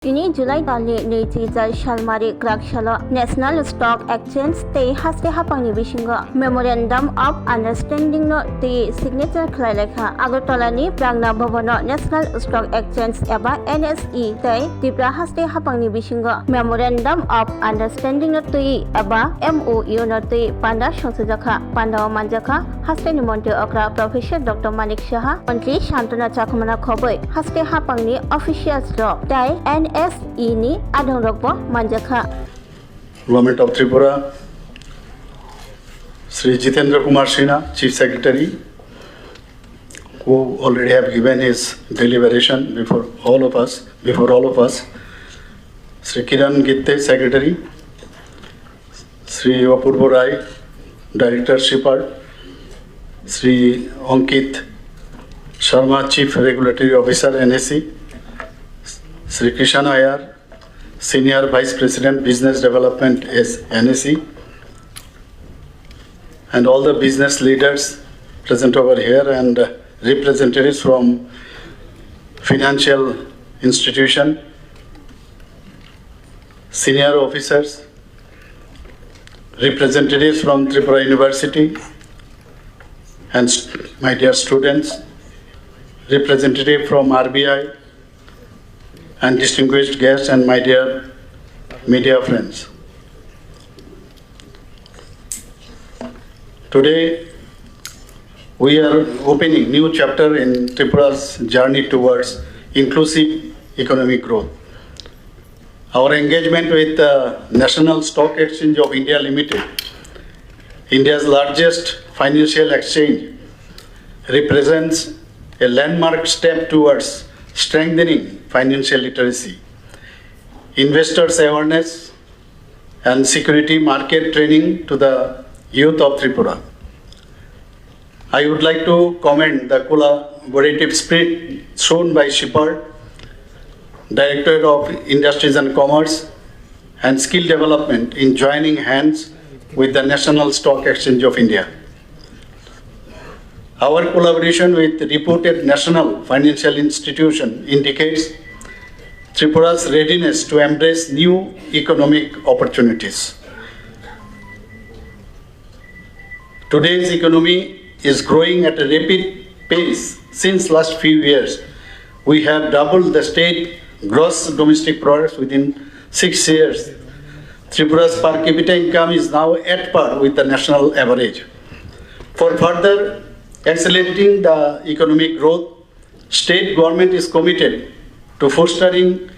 Ini Julai tali neji jal shalmari krak shalo National Stock Exchange te haste hapangni bisingo Memorandum of Understanding no te signature Khwlaikha Agartalani Pragya Bhavano National Stock Exchange eba NSE te Tripura haste hapangni bisingo Memorandum of Understanding no te eba MoU no te panda songsujaka panda manjaka haste ni monte okra Professor Dr. Manik Saha Mantri Shantana Chakumana khoboi haste hapangni officials ro tai NSE ni adong rokbo manjakha. Government of Tripura, Sri Jitendra Kumar Sinha, Chief Secretary, who already have given his deliberation before all of us. Sri Kiran Gitte, Secretary, Sri Apurva Rai, Director Shipard, Sri Ankit Sharma, Chief Regulatory Officer NSE, Sri Krishan Ayar, Senior Vice President Business Development is NSE, and all the business leaders present over here and representatives from financial institution, senior officers, representatives from Tripura University, and my dear students, representative from RBI, and distinguished guests and my dear media friends. Today, we are opening new chapter in Tripura's journey towards inclusive economic growth. Our engagement with the National Stock Exchange of India Limited, India's largest financial exchange, represents a landmark step towards strengthening financial literacy, investors' awareness, and security market training to the youth of Tripura. I would like to commend the collaborative spirit shown by Shipard, Directorate of Industries and Commerce, and Skill Development in joining hands with the National Stock Exchange of India. Our collaboration with reputed national financial institution indicates Tripura's readiness to embrace new economic opportunities. Today's economy is growing at a rapid pace. Since last few years, we have doubled the state gross domestic product within 6 years. Tripura's per capita income is now at par with the national average. For further accelerating the economic growth, state government is committed to fostering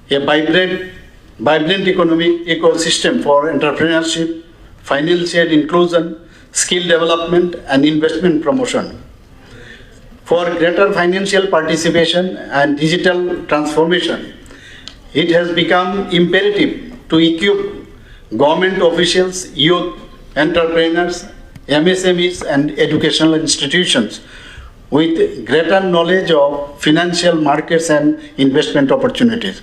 a vibrant economic ecosystem for entrepreneurship, financial inclusion, skill development, and investment promotion. For greater financial participation and digital transformation, it has become imperative to equip government officials, youth, entrepreneurs, MSMEs, and educational institutions with greater knowledge of financial markets and investment opportunities.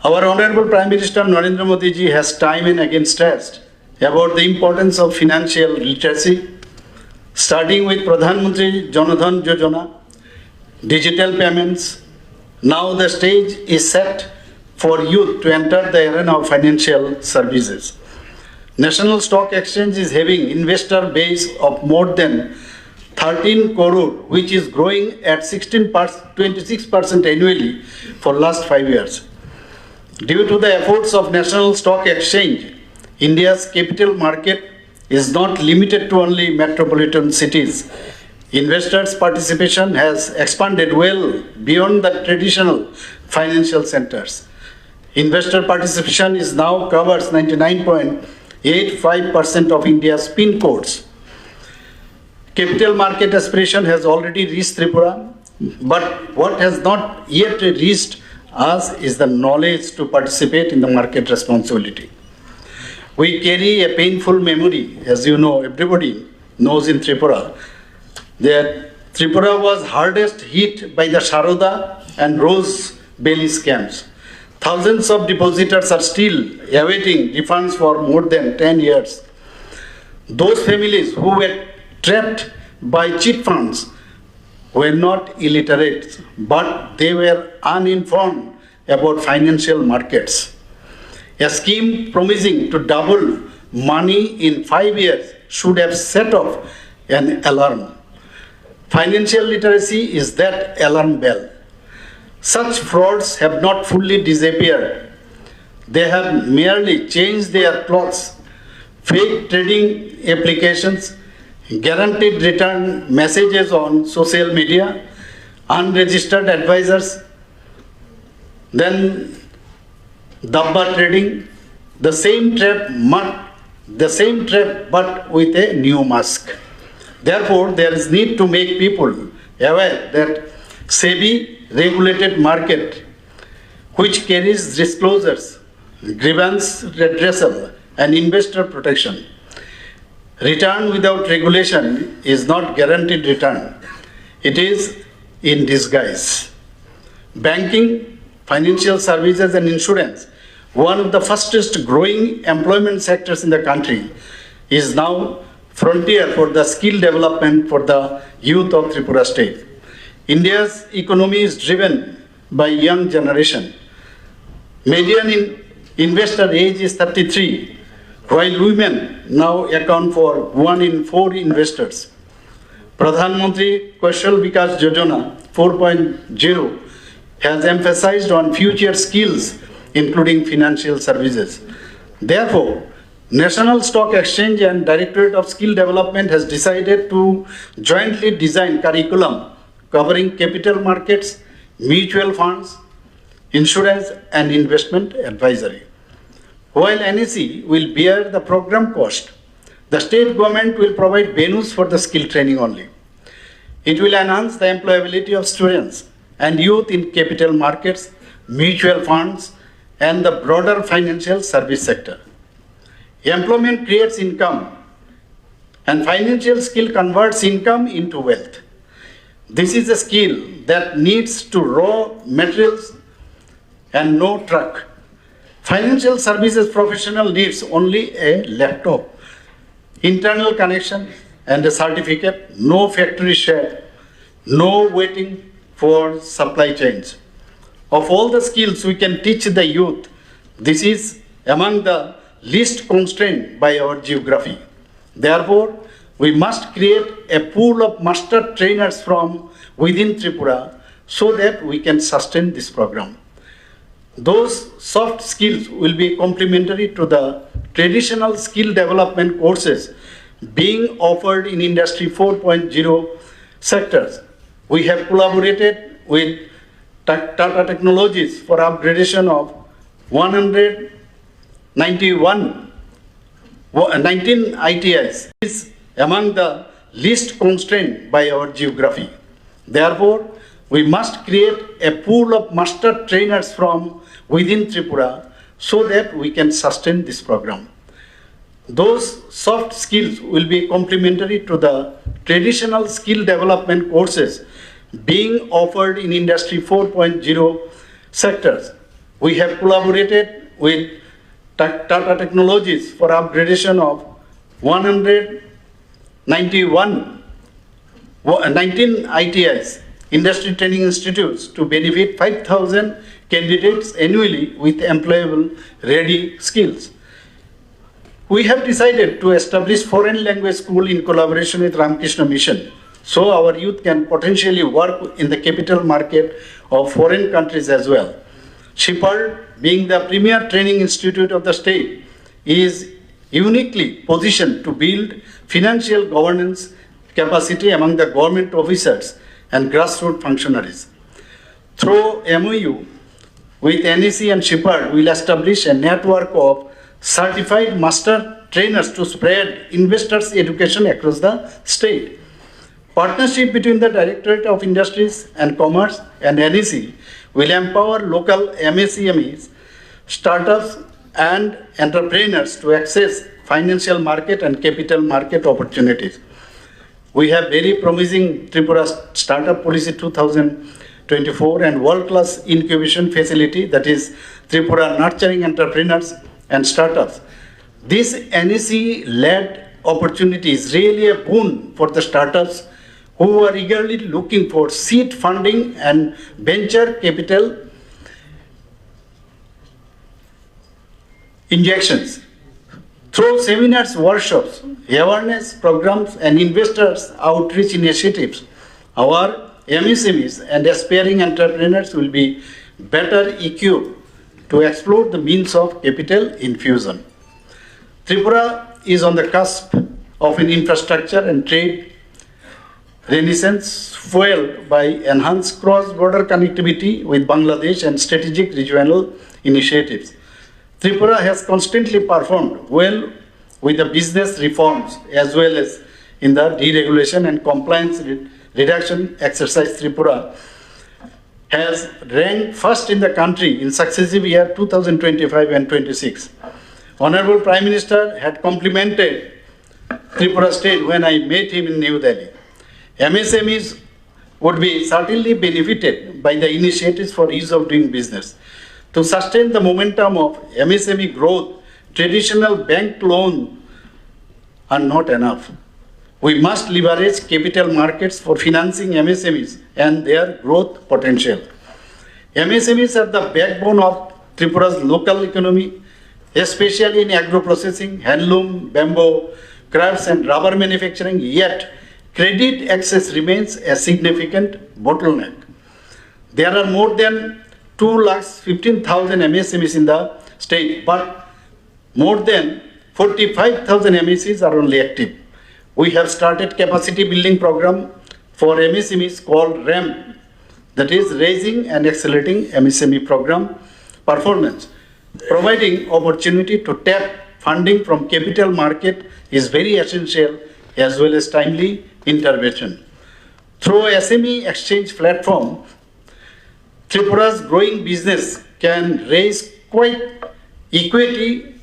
Our Honorable Prime Minister Narendra Modi ji has time and again stressed about the importance of financial literacy, starting with Pradhan Mantri Jan Dhan Yojana, digital payments. Now the stage is set for youth to enter the arena of financial services. National Stock Exchange is having investor base of more than 13 crore, which is growing at 26% annually for last 5 years. Due to the efforts of National Stock Exchange, India's capital market is not limited to only metropolitan cities. Investors' participation has expanded well beyond the traditional financial centers. Investor participation is now covers 99.85% of India's PIN codes. Capital market aspiration has already reached Tripura, but what has not yet reached us is the knowledge to participate in the market responsibility. We carry a painful memory, as you know, everybody knows in Tripura, that Tripura was hardest hit by the Sharoda and Rose Bailey scams. Thousands of depositors are still awaiting refunds for more than 10 years. Those families who were trapped by cheat funds were not illiterate, but they were uninformed about financial markets. A scheme promising to double money in 5 years should have set off an alarm. Financial literacy is that alarm bell. Such frauds have not fully disappeared. They have merely changed their clothes. Fake trading applications, guaranteed return messages on social media, unregistered advisors, then dabba trading, the same trap but with a new mask. Therefore, there is need to make people aware that SEBI regulated market, which carries disclosures, grievance redressal, and investor protection. Return without regulation is not guaranteed return. It is in disguise. Banking, financial services, and insurance, one of the fastest growing employment sectors in the country, is now frontier for the skill development for the youth of Tripura state. India's economy is driven by young generation. Median investor age is 33, while women now account for 1 in 4 investors. Pradhan Mantri Kaushal Vikas Yojana 4.0 has emphasized on future skills, including financial services. Therefore, National Stock Exchange and Directorate of Skill Development has decided to jointly design curriculum covering capital markets, mutual funds, insurance, and investment advisory. While NSE will bear the program cost, the state government will provide venues for the skill training only. It will enhance the employability of students and youth in capital markets, mutual funds, and the broader financial service sector. Employment creates income, and financial skill converts income into wealth. This is a skill that needs to raw materials and no truck. Financial services professional needs only a laptop, internal connection, and a certificate, no factory shed, no waiting for supply chains. Of all the skills we can teach the youth, this is among the least constrained by our geography. Therefore, we must create a pool of master trainers from within Tripura so that we can sustain this program. Those soft skills will be complementary to the traditional skill development courses being offered in Industry 4.0 sectors. We have collaborated with Tata Technologies for upgradation of 19 ITIs. This is among the least constrained by our geography. Therefore, we must create a pool of master trainers from within Tripura so that we can sustain this program. Those soft skills will be complementary to the traditional skill development courses being offered in Industry 4.0 sectors. We have collaborated with Tata Technologies for upgradation of 19 ITIs, industry training institutes, to benefit 5,000 candidates annually with employable ready skills. We have decided to establish foreign language school in collaboration with Ramakrishna Mission, so our youth can potentially work in the capital market of foreign countries as well. Shepherd, being the premier training institute of the state, is uniquely positioned to build financial governance capacity among the government officers and grassroots functionaries. Through MoU with NSE and Shepherd, we will establish a network of certified master trainers to spread investors' education across the state. Partnership between the Directorate of Industries and Commerce and NSE will empower local MSMEs, startups, and entrepreneurs to access financial market and capital market opportunities. We have very promising Tripura Startup Policy 2024 and world-class incubation facility, that is Tripura Nurturing Entrepreneurs and Startups. This NSE-led opportunity is really a boon for the startups who are eagerly looking for seed funding and venture capital injections. Through seminars, workshops, awareness programs, and investors outreach initiatives, our MSMEs and aspiring entrepreneurs will be better equipped to explore the means of capital infusion. Tripura is on the cusp of an infrastructure and trade renaissance fueled by enhanced cross-border connectivity with Bangladesh and strategic regional initiatives. Tripura has constantly performed well with the business reforms as well as in the deregulation and compliance reduction exercise. Tripura has ranked first in the country in successive year 2025 and 26. Honorable Prime Minister had complimented Tripura State when I met him in New Delhi. MSMEs would be certainly benefited by the initiatives for ease of doing business. To sustain the momentum of MSME growth, traditional bank loans are not enough. We must leverage capital markets for financing MSMEs and their growth potential. MSMEs are the backbone of Tripura's local economy, especially in agro-processing, handloom, bamboo, crafts and rubber manufacturing, yet credit access remains a significant bottleneck. There are more than 215,000 MSMEs in the state, but more than 45,000 MSMEs are only active. We have started capacity building program for MSMEs called RAM, that is Raising and Accelerating MSME Program Performance. Providing opportunity to tap funding from capital market is very essential as well as timely intervention. Through SME exchange platform, Tripura's growing business can raise quite equity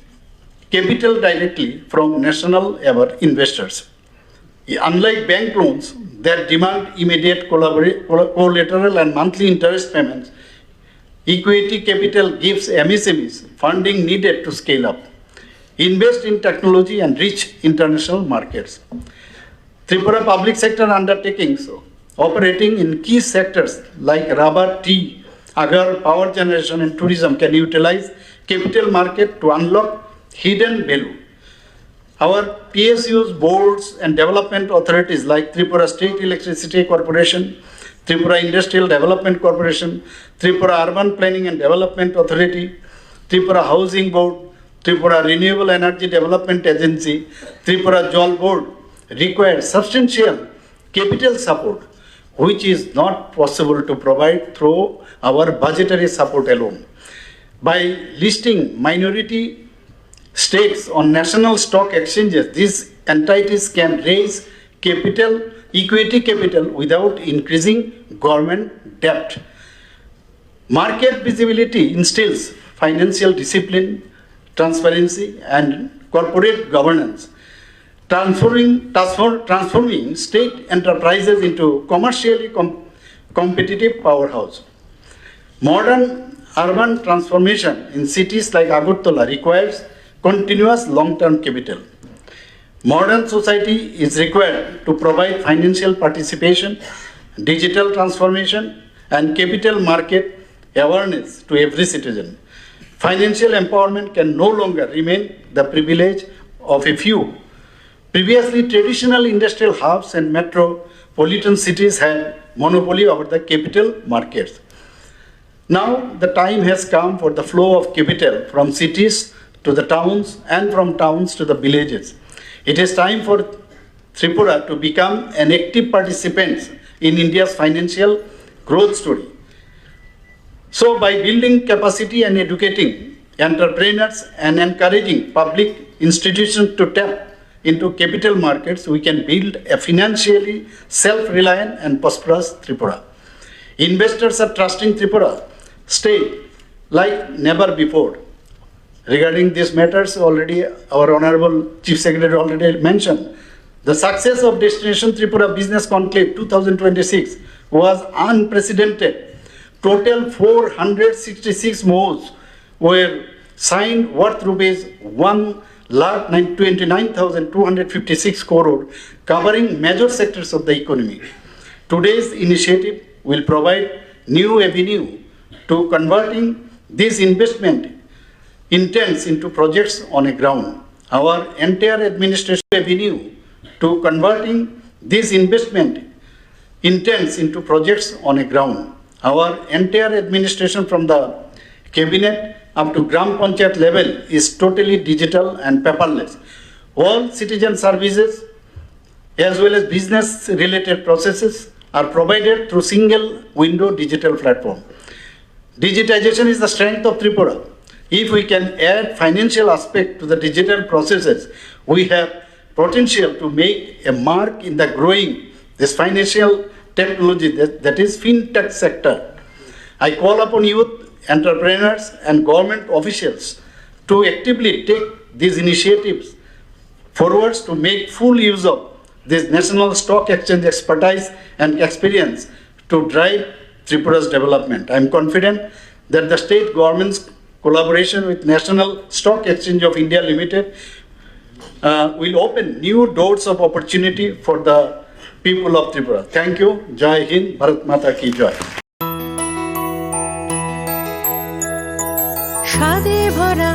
capital directly from national investors. Unlike bank loans that demand immediate collateral and monthly interest payments, equity capital gives MSMEs funding needed to scale up, invest in technology and reach international markets. Tripura public sector undertakings operating in key sectors like rubber, tea, agar, power generation and tourism can utilize capital market to unlock hidden value. Our PSUs, boards and development authorities like Tripura State Electricity Corporation, Tripura Industrial Development Corporation, Tripura Urban Planning and Development Authority, Tripura Housing Board, Tripura Renewable Energy Development Agency, Tripura Jal Board require substantial capital support, which is not possible to provide through our budgetary support alone. By listing minority stakes on national stock exchanges, these entities can raise capital, equity capital without increasing government debt. Market visibility instills financial discipline, transparency and corporate governance, transforming state enterprises into commercially competitive powerhouse. Modern urban transformation in cities like Agartala requires continuous long-term capital. Modern society is required to provide financial participation, digital transformation, and capital market awareness to every citizen. Financial empowerment can no longer remain the privilege of a few. Previously, traditional industrial hubs and metropolitan cities had monopoly over the capital markets. Now, the time has come for the flow of capital from cities to the towns and from towns to the villages. It is time for Tripura to become an active participant in India's financial growth story. So by building capacity and educating entrepreneurs and encouraging public institutions to tap into capital markets, we can build a financially self-reliant and prosperous Tripura. Investors are trusting Tripura state like never before. Regarding these matters, already our Honorable Chief Secretary already mentioned. The success of Destination Tripura Business Conclave 2026 was unprecedented. Total 466 MoUs were signed worth rupees 1,29,256 crore, covering major sectors of the economy. Today's initiative will provide new avenue to converting this investment intends into projects on a ground. Our entire administration avenue to converting this investment intends into projects on a ground. Our entire administration from the cabinet up to Gram Panchayat level is totally digital and paperless. All citizen services as well as business related processes are provided through single window digital platform. Digitization is the strength of Tripura. If we can add financial aspect to the digital processes, we have potential to make a mark in the growing this financial technology that is fintech sector. I call upon youth, entrepreneurs and government officials to actively take these initiatives forwards to make full use of this national stock exchange expertise and experience to drive Tripura's development. I am confident that the state government's collaboration with National Stock Exchange of India Limited will open new doors of opportunity for the people of Tripura. Thank you. Jai Hind, Bharat Mata ki jai. স্বাদে ভরা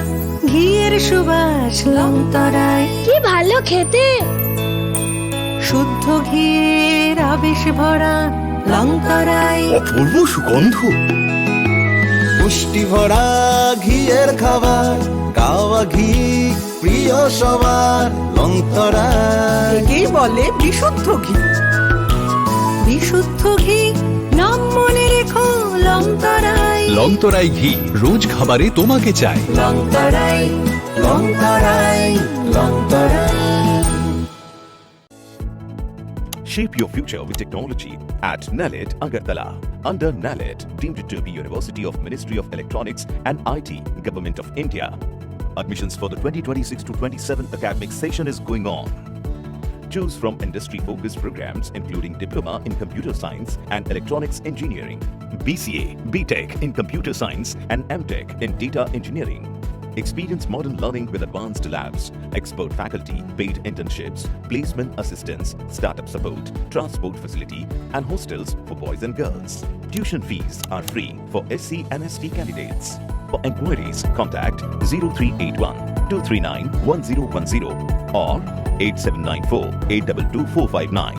ঘিয়ের সুবাস লংতরায় কি ভালো খেতে, শুদ্ধ ঘিয়ের আবেশ ভরা লংতরায় অপূর্ব সুগন্ধ, পুষ্টি ভরা ঘিয়ের খাবার, গাওয়া ঘি প্রিয় সবার লংতরায়। একেই বলে বিশুদ্ধ ঘি। বিশুদ্ধ ঘি নাম মনে রেখো লংতরায়। লংতরাই ঘি রোজ খাবারে তোমাকে চাই। Longtharai Longtharai Longtharai. Shape your future with technology at NALED Agartala. Under NALED, deemed to be University of Ministry of Electronics and IT, Government of India. Admissions for the 2026 to 27 academic session is going on. Choose from industry-focused programs including Diploma in Computer Science and Electronics Engineering, BCA, BTech in Computer Science and MTech in Data Engineering. Experience modern learning with advanced labs, expert faculty, paid internships, placement assistance, startup support, transport facility, and hostels for boys and girls. Tuition fees are free for SC and ST candidates. For enquiries, contact 0381 239 1010 or 8794 822 459.